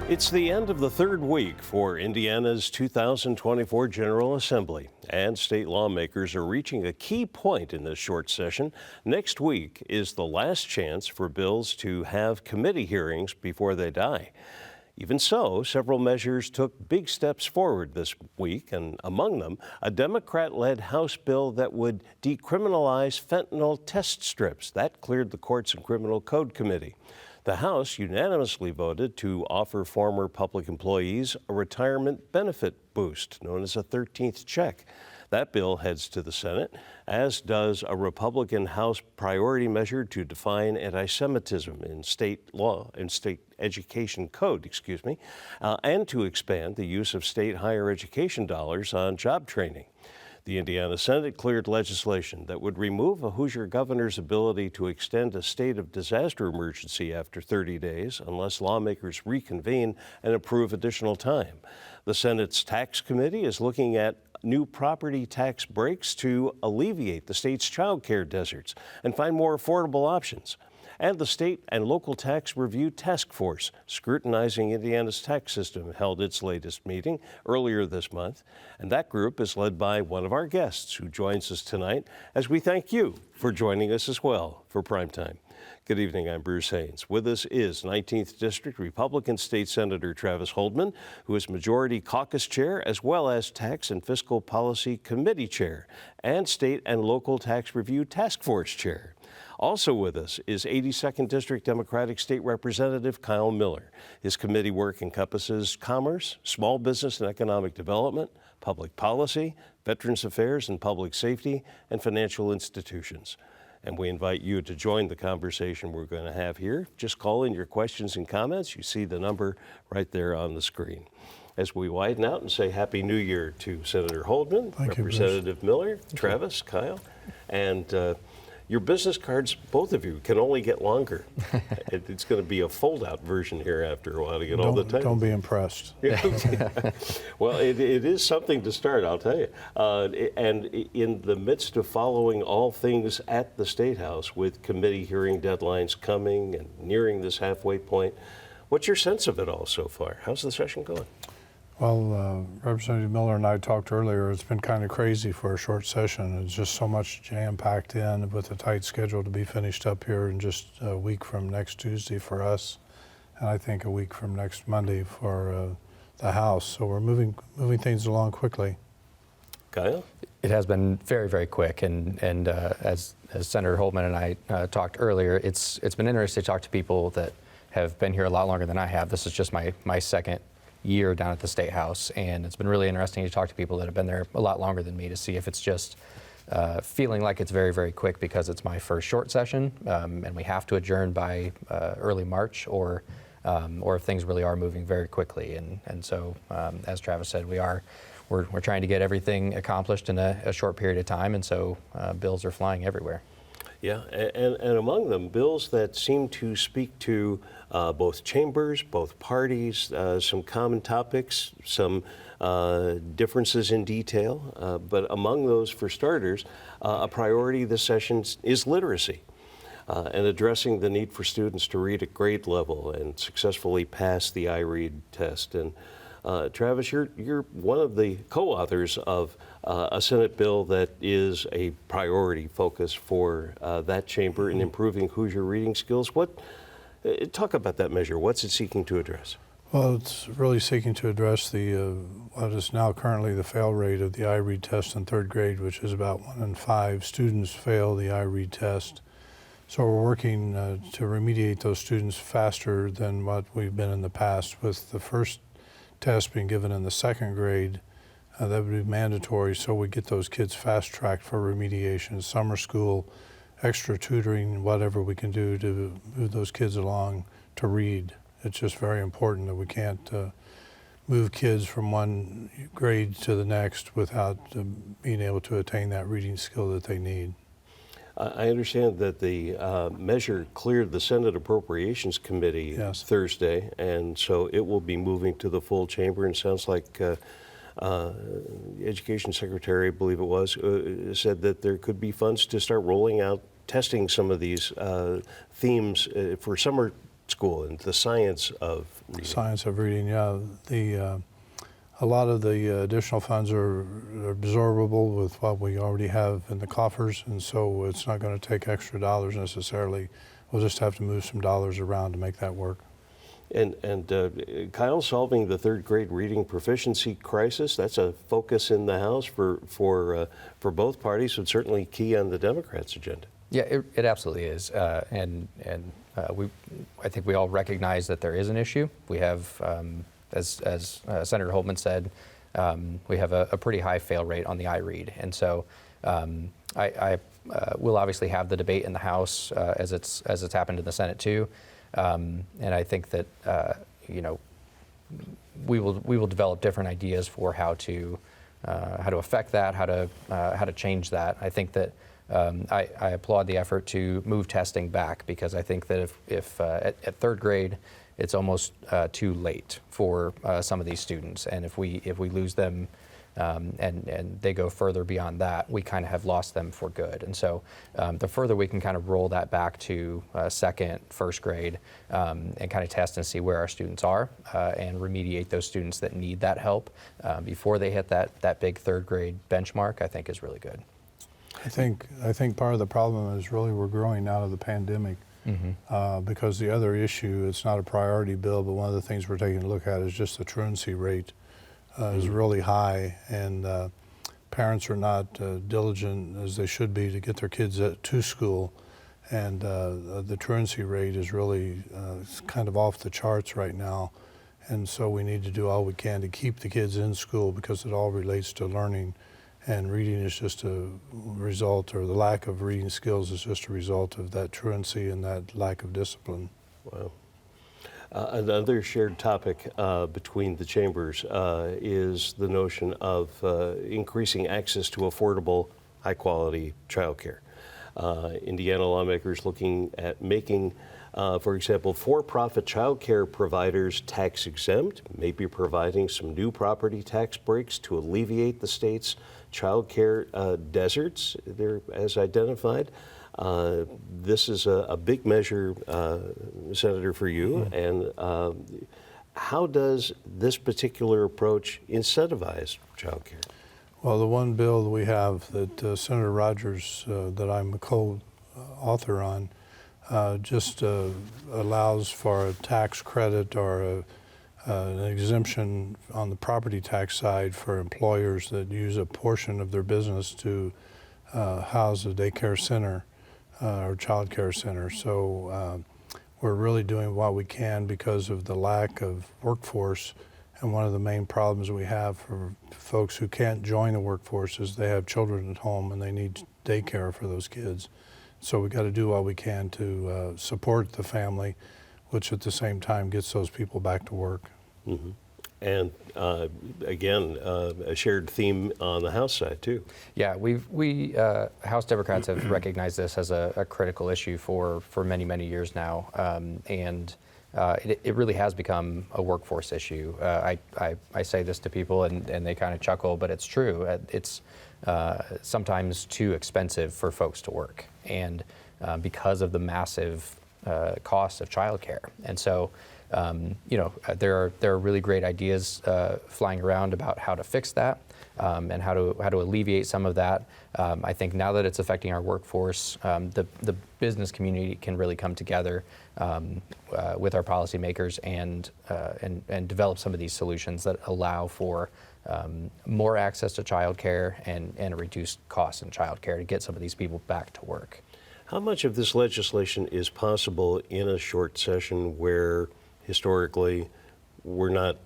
It's the end of the third week for Indiana's 2024 General Assembly, and state lawmakers are reaching a key point in this short session. Next week is the last chance for bills to have committee hearings before they die. Even so, several measures took big steps forward this week, and among them, a Democrat-led House bill that would decriminalize fentanyl test strips. That cleared the Courts and Criminal Code Committee. The House unanimously voted to offer former public employees a retirement benefit boost, known as a 13th check. That bill heads to the Senate, as does a Republican House priority measure to define anti-Semitism in state law, in state education code, and to expand the use of state higher education dollars on job training. The Indiana Senate cleared legislation that would remove a Hoosier governor's ability to extend a state of disaster emergency after 30 days unless lawmakers reconvene and approve additional time. The Senate's Tax Committee is looking at new property tax breaks to alleviate the state's child care deserts and find more affordable options. And the State and Local Tax Review Task Force, scrutinizing Indiana's tax system, held its latest meeting earlier this month. And that group is led by one of our guests who joins us tonight, as we thank you for joining us as well for Primetime. Good evening, I'm Bruce Haines. With us is 19th District Republican State Senator Travis Holdman, who is Majority Caucus Chair, as well as Tax and Fiscal Policy Committee Chair, and State and Local Tax Review Task Force Chair. Also with us is 82nd District Democratic State Representative Kyle Miller. His committee work encompasses commerce, small business and economic development, public policy, veterans affairs and public safety, and financial institutions. And we invite you to join the conversation we're going to have here. Just call in your questions and comments. You see the number right there on the screen. As we widen out and say Happy New Year to Senator Holdman, Representative Miller, Travis, Kyle, and your business cards, both of you, can only get longer. It's going to be a fold-out version here after a while to get all the time. Don't be impressed. Well, it is something to start, I'll tell you. And in the midst of following all things at the State House with committee hearing deadlines coming and nearing this halfway point, what's your sense of it all so far? How's the session going? Well, Representative Miller and I talked earlier. It's been kind of crazy for a short session. It's just so much jam-packed in with a tight schedule to be finished up here in just a week from next Tuesday for us, and I think a week from next Monday for the House. So we're moving things along quickly. Kyle? It has been very, very quick, and as Senator Holdman and I talked earlier, it's been interesting to talk to people that have been here a lot longer than I have. This is just my second year down at the State House, and it's been really interesting to talk to people that have been there a lot longer than me to see if it's just feeling like it's very, very quick because it's my first short session and we have to adjourn by early March, or if things really are moving very quickly. And so, as Travis said, we're trying to get everything accomplished in a short period of time, and so bills are flying everywhere. Yeah, and among them, bills that seem to speak to both chambers, both parties, some common topics, some differences in detail. But among those, for starters, a priority this session is literacy and addressing the need for students to read at grade level and successfully pass the iRead test. And Travis, you're one of the co-authors of a Senate bill that is a priority focus for that chamber in improving Hoosier reading skills. Talk about that measure. What's it seeking to address? Well, it's really seeking to address what is now currently the fail rate of the iRead test in third grade, which is about 1 in 5 students fail the iRead test. So we're working to remediate those students faster than what we've been in the past, with the first test being given in the second grade. That would be mandatory, so we get those kids fast-tracked for remediation, summer school, extra tutoring, whatever we can do to move those kids along to read. It's just very important that we can't move kids from one grade to the next without being able to attain that reading skill that they need. I understand that the measure cleared the Senate Appropriations Committee Thursday, and so it will be moving to the full chamber. And sounds like the Education Secretary, I believe it was, said that there could be funds to start rolling out testing some of these themes for summer school and the science of reading. Science of reading, yeah. A lot of the additional funds are absorbable with what we already have in the coffers, and so it's not going to take extra dollars necessarily. We'll just have to move some dollars around to make that work. And Kyle, solving the third grade reading proficiency crisis, that's a focus in the House for both parties, but certainly key on the Democrats' agenda. Yeah, it absolutely is. I think we all recognize that there is an issue. We have, as Senator Holdman said, we have a pretty high fail rate on the iRead. And so I will obviously have the debate in the House as it's happened in the Senate too. And I think that we will develop different ideas for how to affect that, how to change that. I think that I applaud the effort to move testing back, because I think that if at third grade it's almost too late for some of these students, and if we lose them and they go further beyond that, we kind of have lost them for good. And so the further we can kind of roll that back to second, first grade, and kind of test and see where our students are and remediate those students that need that help before they hit that big third grade benchmark, I think is really good. I think part of the problem is really we're growing out of the pandemic. Because the other issue, it's not a priority bill, but one of the things we're taking a look at is just the truancy rate is really high, and parents are not diligent as they should be to get their kids to school, and the truancy rate is really kind of off the charts right now, and so we need to do all we can to keep the kids in school, because it all relates to learning. And reading is just a result, or the lack of reading skills is just a result of that truancy and that lack of discipline. Wow. Another shared topic between the chambers is the notion of increasing access to affordable, high-quality childcare. Indiana lawmakers looking at making, for example, for-profit childcare providers tax exempt, maybe providing some new property tax breaks to alleviate the state's childcare deserts, there as identified. This is a big measure, Senator, for you. And how does this particular approach incentivize childcare? Well, the one bill that we have that Senator Rogers, that I'm a co-author on, just allows for a tax credit or an exemption on the property tax side for employers that use a portion of their business to house a daycare center or child care center. So we're really doing what we can because of the lack of workforce. And one of the main problems we have for folks who can't join the workforce is they have children at home and they need daycare for those kids. So we got to do what we can to support the family, which at the same time gets those people back to work. Mm-hmm. And again, a shared theme on the House side too. Yeah, we House Democrats have recognized this as a critical issue for many, many years now, and it really has become a workforce issue. I say this to people and they kind of chuckle, but it's true. It's sometimes too expensive for folks to work, and because of the massive cost of childcare. And so there are really great ideas flying around about how to fix that and how to alleviate some of that. I think now that it's affecting our workforce, the business community can really come together with our policymakers and develop some of these solutions that allow for more access to childcare and a reduced cost in childcare to get some of these people back to work. How much of this legislation is possible in a short session where historically we're not,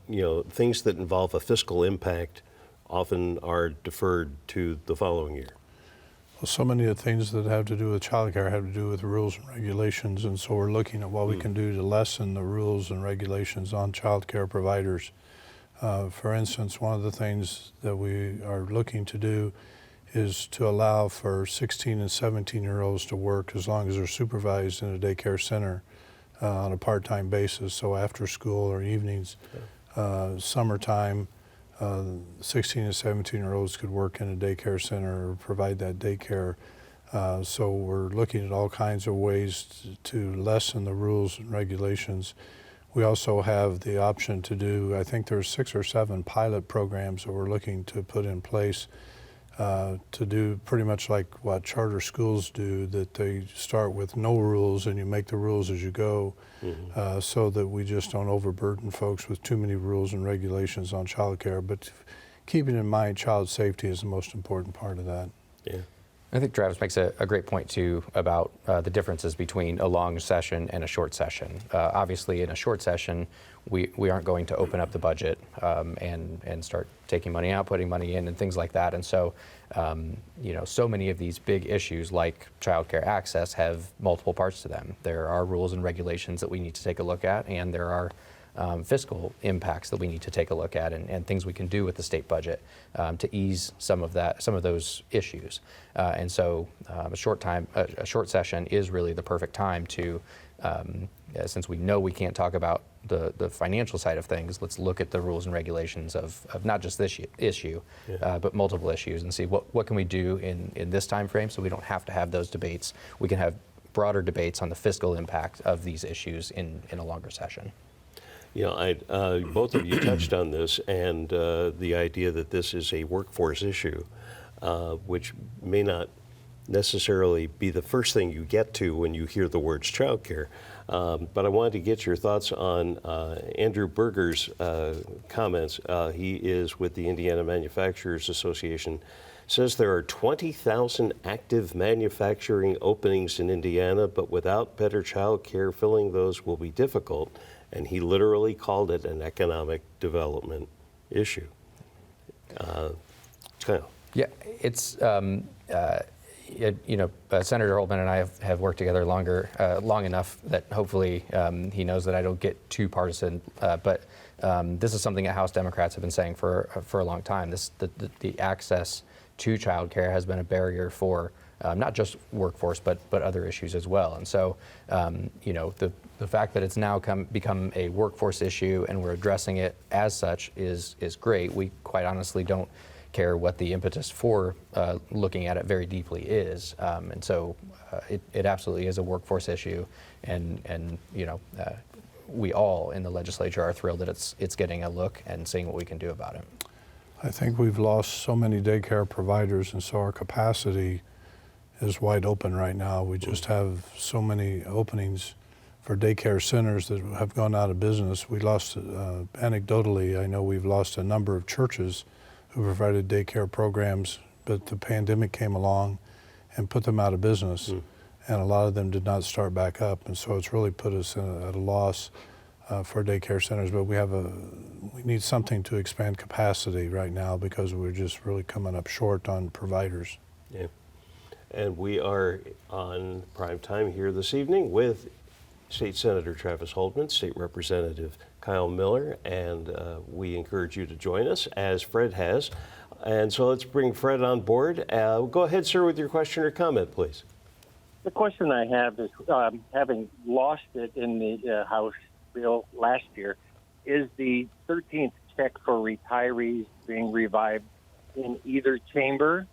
things that involve a fiscal impact often are deferred to the following year? Well, so many of the things that have to do with childcare have to do with rules and regulations, and so we're looking at what we can do to lessen the rules and regulations on childcare providers. For instance, one of the things that we are looking to do is to allow for 16 and 17-year-olds to work as long as they're supervised in a daycare center on a part-time basis, so after school or evenings. Summertime, 16 and 17-year-olds could work in a daycare center or provide that daycare. So we're looking at all kinds of ways to lessen the rules and regulations. We also have the option to do, I think there's 6 or 7 pilot programs that we're looking to put in place to do pretty much like what charter schools do, that they start with no rules and you make the rules as you go, so that we just don't overburden folks with too many rules and regulations on child care. But keeping in mind child safety is the most important part of that. Yeah. I think Travis makes a great point too about the differences between a long session and a short session. Obviously, in a short session, we aren't going to open up the budget and start taking money out, putting money in, and things like that. And so, so many of these big issues like childcare access have multiple parts to them. There are rules and regulations that we need to take a look at, and there are fiscal impacts that we need to take a look at, and things we can do with the state budget to ease some of those issues. And so a short session is really the perfect time to, since we know we can't talk about the financial side of things, let's look at the rules and regulations of not just this issue, but multiple issues, and see what can we do in this time frame so we don't have to have those debates. We can have broader debates on the fiscal impact of these issues in a longer session. Both of you touched on this, and the idea that this is a workforce issue, which may not necessarily be the first thing you get to when you hear the words childcare. But I wanted to get your thoughts on Andrew Berger's comments. He is with the Indiana Manufacturers Association. Says there are 20,000 active manufacturing openings in Indiana, but without better child care, filling those will be difficult. And he literally called it an economic development issue. Yeah, it's Senator Holdman and I have worked together long enough that hopefully he knows that I don't get too partisan. But this is something that House Democrats have been saying for a long time. The access to child care has been a barrier for not just workforce, but other issues as well. And so, the fact that it's now become a workforce issue and we're addressing it as such is great. We quite honestly don't care what the impetus for looking at it very deeply is. And so it absolutely is a workforce issue. And we all in the legislature are thrilled that it's getting a look and seeing what we can do about it. I think we've lost so many daycare providers, and so our capacity is wide open right now. We just have so many openings for daycare centers that have gone out of business. We lost, anecdotally, I know we've lost a number of churches who provided daycare programs, but the pandemic came along and put them out of business. And a lot of them did not start back up. And so it's really put us at a loss for daycare centers. But we need something to expand capacity right now because we're just really coming up short on providers. Yeah. And we are on prime time here this evening with State Senator Travis Holdman, State Representative Kyle Miller, and we encourage you to join us, as Fred has. And so let's bring Fred on board. Go ahead, sir, with your question or comment, please. The question I have is, having lost it in the House bill last year, is the 13th check for retirees being revived in either chamber?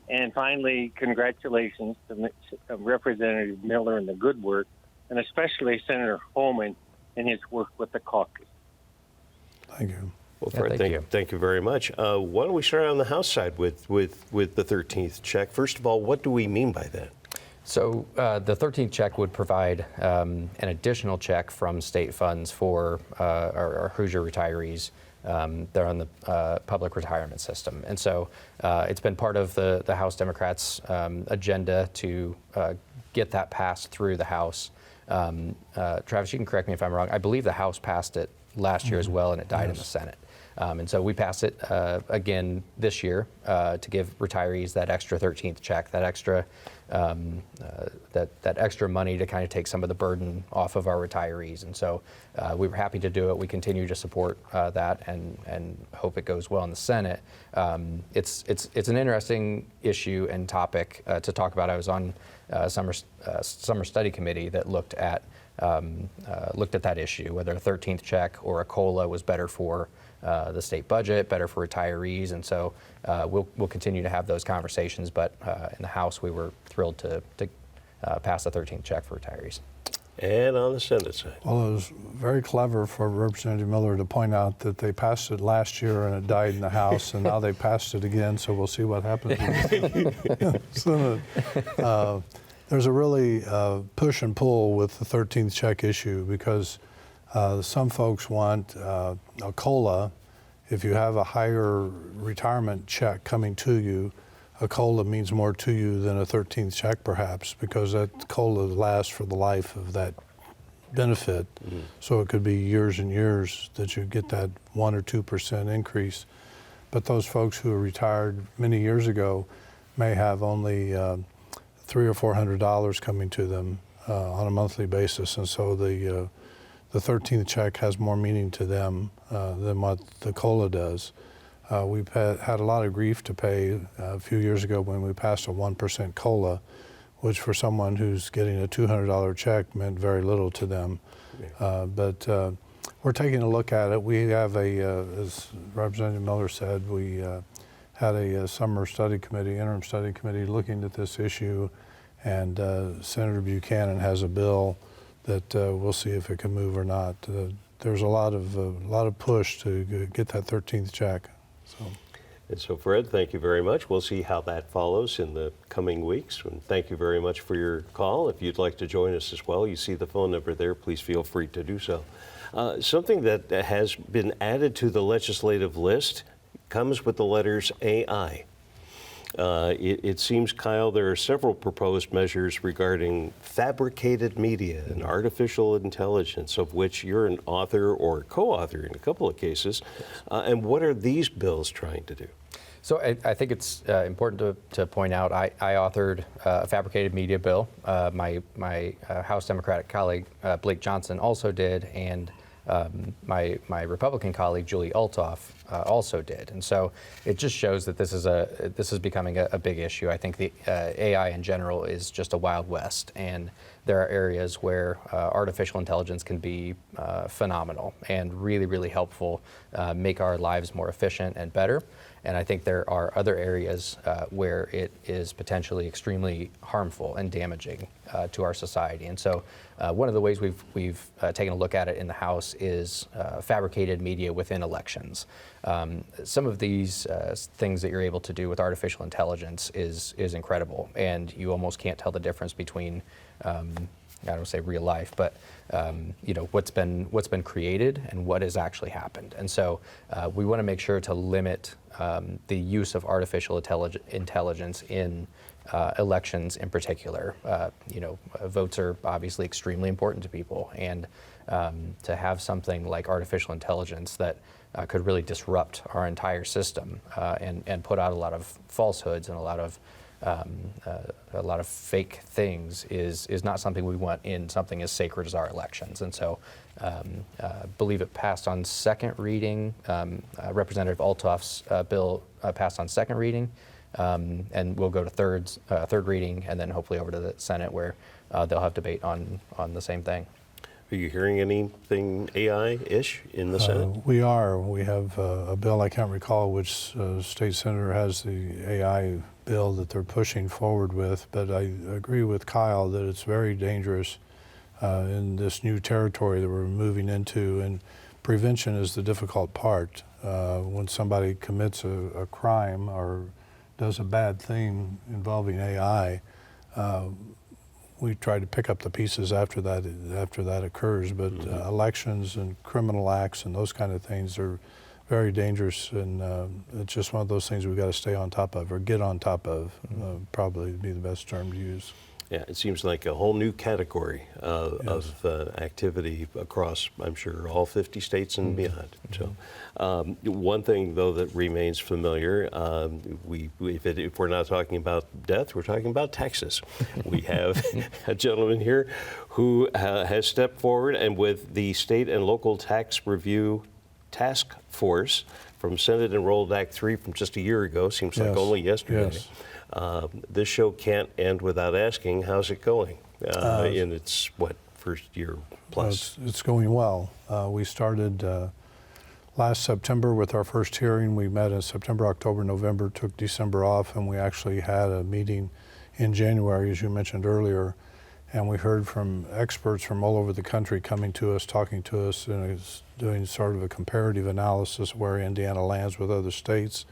And finally, congratulations to Representative Miller and the good work, and especially Senator Holdman and his work with the caucus. Thank you. Well, Fred, thank you very much. Why don't we start on the House side with the 13th check? First of all, what do we mean by that? So the 13th check would provide an additional check from state funds for our Hoosier retirees. They're on the public retirement system. And so it's been part of the House Democrats' agenda to get that passed through the House. Travis, you can correct me if I'm wrong. I believe the House passed it last year as well, and it died in the Senate. And so we passed it again this year to give retirees that extra 13th check, that extra that extra money to kind of take some of the burden off of our retirees. And so we were happy to do it. We continue to support that and hope it goes well in the Senate. It's an interesting issue and topic to talk about. I was on summer study committee that looked at that issue, whether a 13th check or a COLA was better for the state budget, better for retirees, and so we'll continue to have those conversations. But in the House, we were thrilled to pass the 13th check for retirees. And on the Senate side. Well, it was very clever for Representative Miller to point out that they passed it last year and it died in the House, and now they passed it again, so we'll see what happens in the Senate. There's a really push and pull with the 13th check issue because some folks want a COLA. If you have a higher retirement check coming to you, a COLA means more to you than a 13th check perhaps, because that COLA lasts for the life of that benefit. Mm-hmm. So it could be years and years that you get that 1 or 2% increase. But those folks who are retired many years ago may have only $300 or $400 coming to them on a monthly basis, and so the 13th check has more meaning to them than what the COLA does. We've had a lot of grief to pay a few years ago when we passed a 1% COLA, which for someone who's getting a $200 check meant very little to them. But we're taking a look at it. We have as Representative Miller said, we had a summer study committee, interim study committee looking at this issue, and Senator Buchanan has a bill that we'll see if it can move or not. There's a lot of push to get that 13th check. And so, Fred, thank you very much. We'll see how that follows in the coming weeks. And thank you very much for your call. If you'd like to join us as well, you see the phone number there. Please feel free to do so. Something that has been added to the legislative list comes with the letters AI. It seems, Kyle, there are several proposed measures regarding fabricated media and artificial intelligence, of which you're an author or co-author in a couple of cases. And what are these bills trying to do? So I think it's important to point out I authored a fabricated media bill. My House Democratic colleague, Blake Johnson, also did, and my Republican colleague, Julie Altoff, also did. And so it just shows that this is becoming a big issue. I think the AI in general is just a wild west, and there are areas where artificial intelligence can be phenomenal and really, really helpful, make our lives more efficient and better. And I think there are other areas where it is potentially extremely harmful and damaging to our society. And so one of the ways we've taken a look at it in the House is fabricated media within elections. Some of these things that you're able to do with artificial intelligence is incredible, and you almost can't tell the difference between I don't say real life, but what's been created and what has actually happened. And so we want to make sure to limit the use of artificial intelligence in elections in particular. Votes are obviously extremely important to people, and to have something like artificial intelligence that could really disrupt our entire system and put out a lot of falsehoods and a lot of fake things is not something we want in something as sacred as our elections. And so I believe it passed on second reading. Representative Altoff's bill passed on second reading, and we'll go to third reading, and then hopefully over to the Senate where they'll have debate on the same thing. Are you hearing anything AI-ish in the Senate? We are. We have a bill, I can't recall which state senator has the AI bill that they're pushing forward with, but I agree with Kyle that it's very dangerous in this new territory that we're moving into, and prevention is the difficult part. When somebody commits a crime or does a bad thing involving AI, we try to pick up the pieces after that occurs, but elections and criminal acts and those kind of things are very dangerous, and it's just one of those things we've got to stay on top of, or get on top of, probably would be the best term to use. Yeah, it seems like a whole new category of activity across, I'm sure, all 50 states and beyond. So, one thing, though, that remains familiar, if we're not talking about death, we're talking about Texas. We have a gentleman here who has stepped forward, and with the State and Local Tax Review Task Force from Senate Enrolled Act 3 from just a year ago, seems like only yesterday. Yes. This show can't end without asking, how's it going in its, first year plus? It's going well. We started last September with our first hearing. We met in September, October, November, took December off, and we actually had a meeting in January, as you mentioned earlier. And we heard from experts from all over the country coming to us, talking to us, and doing sort of a comparative analysis of where Indiana lands with other states,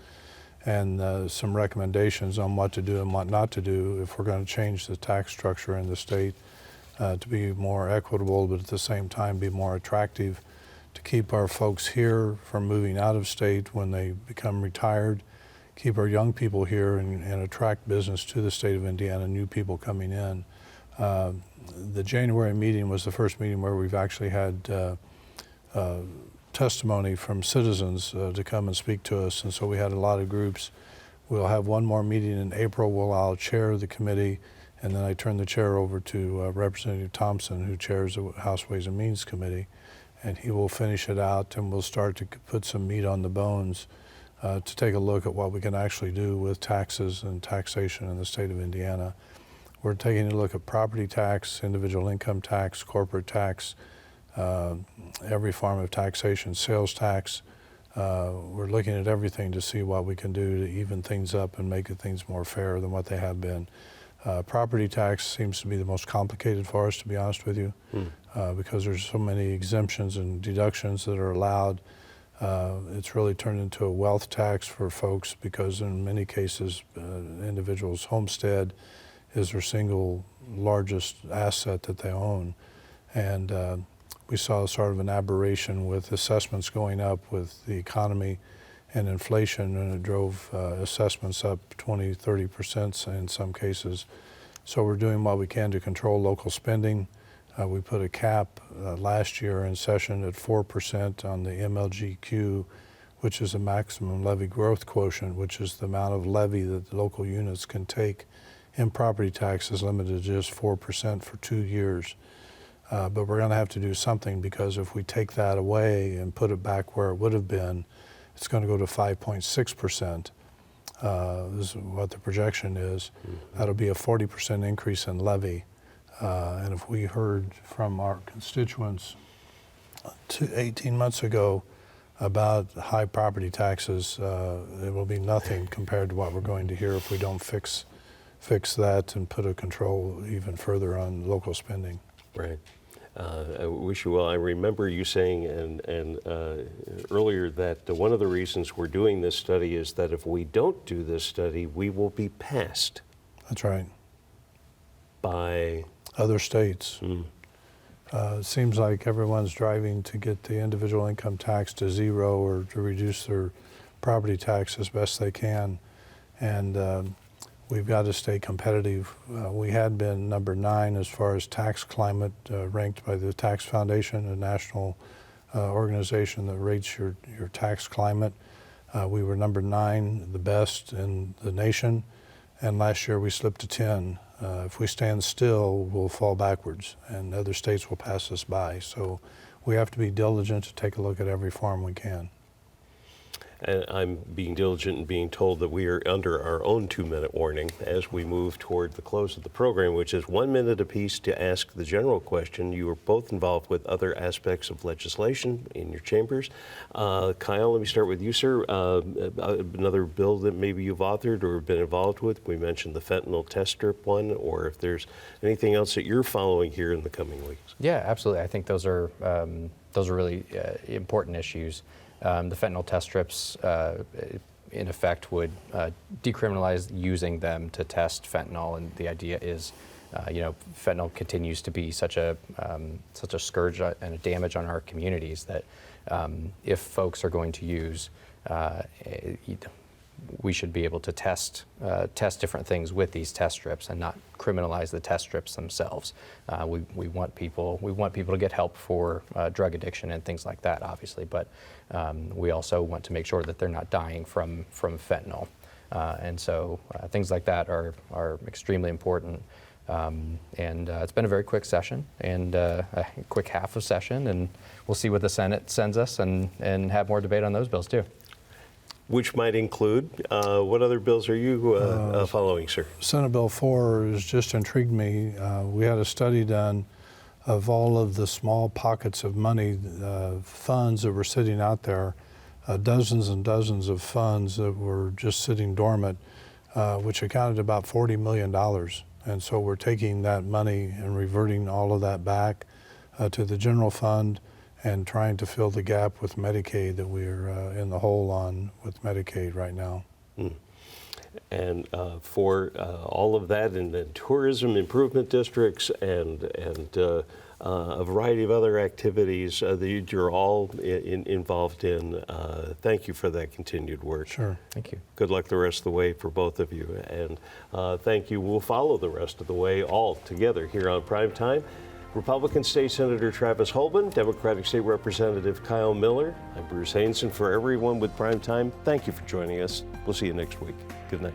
and some recommendations on what to do and what not to do if we're going to change the tax structure in the state to be more equitable, but at the same time be more attractive, to keep our folks here from moving out of state when they become retired, keep our young people here and attract business to the state of Indiana, new people coming in. The January meeting was the first meeting where we've actually had testimony from citizens to come and speak to us, and so we had a lot of groups. We'll have one more meeting in April where I'll chair the committee, and then I turn the chair over to Representative Thompson, who chairs the House Ways and Means Committee, and he will finish it out, and we'll start to put some meat on the bones to take a look at what we can actually do with taxes and taxation in the state of Indiana. We're taking a look at property tax, individual income tax, corporate tax, every form of taxation, sales tax. We're looking at everything to see what we can do to even things up and make things more fair than what they have been. Property tax seems to be the most complicated for us, to be honest with you, because there's so many exemptions and deductions that are allowed. It's really turned into a wealth tax for folks because in many cases, individuals' homestead is their single largest asset that they own. And we saw sort of an aberration with assessments going up with the economy and inflation, and it drove assessments up 20, 30% in some cases. So we're doing what we can to control local spending. We put a cap last year in session at 4% on the MLGQ, which is a maximum levy growth quotient, which is the amount of levy that the local units can take in property taxes, limited to just 4% for 2 years. But we're going to have to do something, because if we take that away and put it back where it would have been, it's going to go to 5.6%. This is what the projection is. That'll be a 40% increase in levy. And if we heard from our constituents 18 months ago about high property taxes, it will be nothing compared to what we're going to hear if we don't fix that and put a control even further on local spending. Right. I wish you well. I remember you saying earlier that one of the reasons we're doing this study is that if we don't do this study, we will be passed. That's right. By other states. It seems like everyone's driving to get the individual income tax to zero or to reduce their property tax as best they can. And we've got to stay competitive. We had been number 9 as far as tax climate, ranked by the Tax Foundation, a national organization that rates your tax climate. We were number 9, the best in the nation, and last year we slipped to 10. If we stand still, we'll fall backwards, and other states will pass us by. So we have to be diligent to take a look at every form we can. And I'm being diligent and being told that we are under our own 2-minute warning as we move toward the close of the program, which is 1 minute apiece to ask the general question. You are both involved with other aspects of legislation in your chambers. Kyle, let me start with you, sir. Another bill that maybe you've authored or been involved with. We mentioned the fentanyl test strip one, or if there's anything else that you're following here in the coming weeks. Yeah, absolutely. I think those are really important issues. The fentanyl test strips, in effect, would decriminalize using them to test fentanyl, and the idea is, fentanyl continues to be such a scourge and a damage on our communities that if folks are going to use, we should be able to test different things with these test strips and not criminalize the test strips themselves. We want people to get help for drug addiction and things like that, obviously, but we also want to make sure that they're not dying from fentanyl. And so things like that are extremely important. And it's been a very quick session and a quick half of session, and we'll see what the Senate sends us and have more debate on those bills too. Which might include, what other bills are you following, sir? Senate Bill 4 has just intrigued me. We had a study done of all of the small pockets of money, funds that were sitting out there dozens and dozens of funds that were just sitting dormant, which accounted about $40 million. And so we're taking that money and reverting all of that back to the general fund and trying to fill the gap with Medicaid that we're in the hole on with Medicaid right now. And for all of that in the tourism improvement districts and a variety of other activities that you're all involved in, thank you for that continued work. Sure. Thank you. Good luck the rest of the way for both of you. And thank you. We'll follow the rest of the way all together here on Primetime. Republican State Senator Travis Holdman, Democratic State Representative Kyle Miller. I'm Bruce Haines, and for everyone with Primetime, thank you for joining us. We'll see you next week. Good night.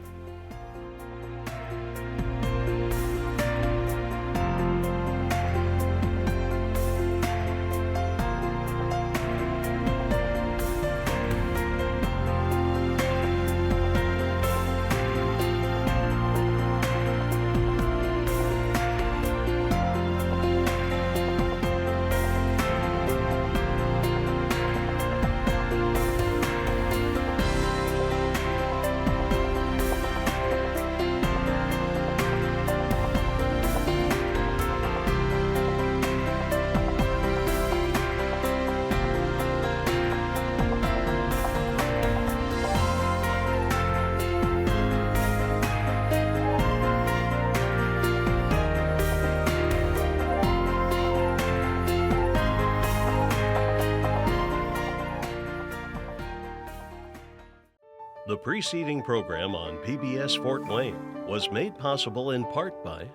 The preceding program on PBS Fort Wayne was made possible in part by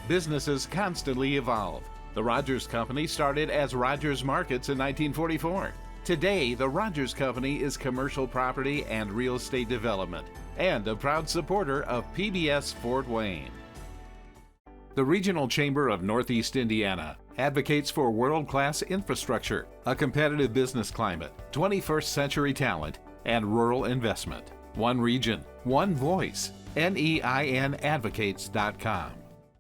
Businesses constantly evolve. The Rogers Company started as Rogers Markets in 1944. Today, the Rogers Company is commercial property and real estate development and a proud supporter of PBS Fort Wayne. The Regional Chamber of Northeast Indiana advocates for world-class infrastructure, a competitive business climate, 21st century talent, and rural investment. One region, one voice. NEINadvocates.com.